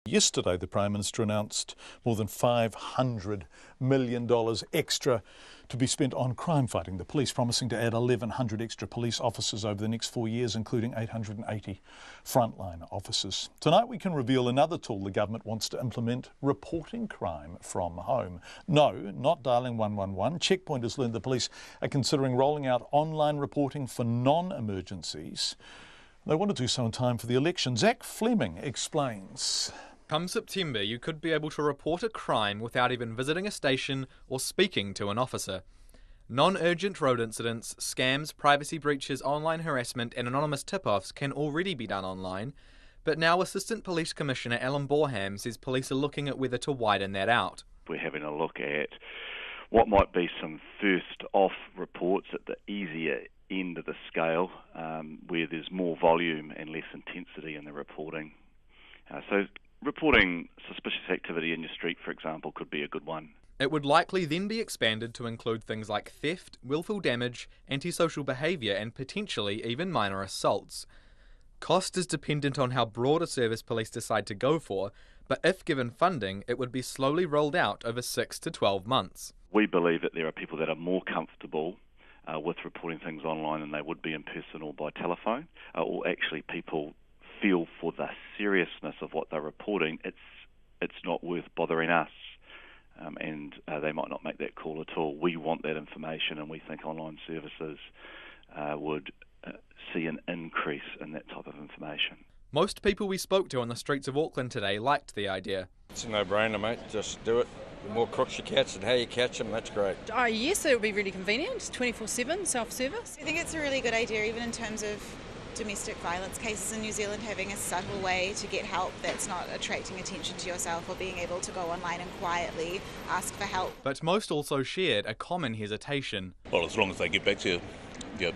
Yesterday, the Prime Minister announced more than $500 million extra to be spent on crime fighting. The police promising to add 1,100 extra police officers over the next 4 years, including 880 frontline officers. Tonight, we can reveal another tool the government wants to implement: reporting crime from home. No, not dialing 111. Checkpoint has learned the police are considering rolling out online reporting for non-emergencies. They want to do so in time for the election. Zach Fleming explains. Come September, you could be able to report a crime without even visiting a station or speaking to an officer. Non-urgent road incidents, scams, privacy breaches, online harassment and anonymous tip-offs can already be done online, but now Assistant Police Commissioner Alan Boreham says police are looking at whether to widen that out. We're having a look at what might be some first-off reports at the easier end of the scale, where there's more volume and less intensity in the reporting. So reporting suspicious activity in your street, for example, could be a good one. It would likely then be expanded to include things like theft, willful damage, antisocial behaviour and potentially even minor assaults. Cost is dependent on how broad a service police decide to go for, but if given funding, it would be slowly rolled out over 6 to 12 months. We believe that there are people that are more comfortable with reporting things online than they would be in person or by telephone, or actually people feel for the seriousness of what they're reporting, it's not worth bothering us, and they might not make that call at all. We want that information, and we think online services would see an increase in that type of information. Most people we spoke to on the streets of Auckland today liked the idea. It's a no-brainer, mate. Just do it. The more crooks you catch and how you catch them, that's great. Yes, it would be really convenient, 24/7 self-service. I think it's a really good idea, even in terms of domestic violence cases in New Zealand, having a subtle way to get help that's not attracting attention to yourself, or being able to go online and quietly ask for help. But most also shared a common hesitation. Well, as long as they get back to you,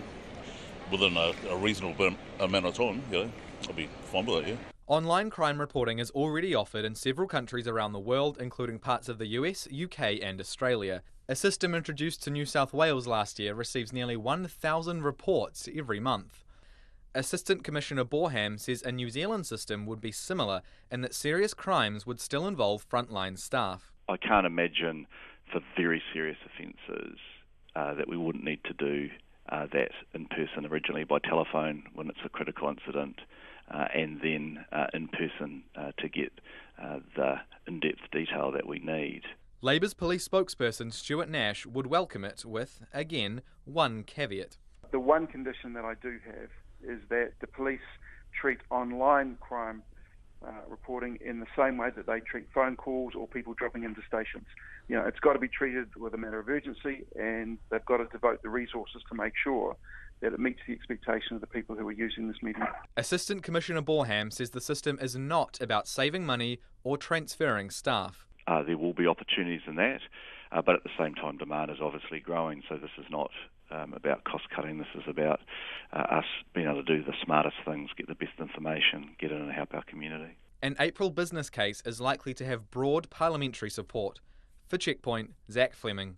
within a reasonable amount of time, I'll be fine with it, yeah. Online crime reporting is already offered in several countries around the world, including parts of the US, UK and Australia. A system introduced to New South Wales last year receives nearly 1,000 reports every month. Assistant Commissioner Boreham says a New Zealand system would be similar in that serious crimes would still involve frontline staff. I can't imagine for very serious offences that we wouldn't need to do that in person, originally by telephone when it's a critical incident, and then in person to get the in-depth detail that we need. Labour's police spokesperson Stuart Nash would welcome it with, again, one caveat. The one condition that I do have is that the police treat online crime reporting in the same way that they treat phone calls or people dropping into stations. It's got to be treated with a matter of urgency, and they've got to devote the resources to make sure that it meets the expectation of the people who are using this medium. Assistant Commissioner Boreham says the system is not about saving money or transferring staff. There will be opportunities in that, but at the same time demand is obviously growing, so this is not about cost cutting. This is about us being able to do the smartest things, get the best information, get in and help our community. An April business case is likely to have broad parliamentary support. For Checkpoint, Zach Fleming.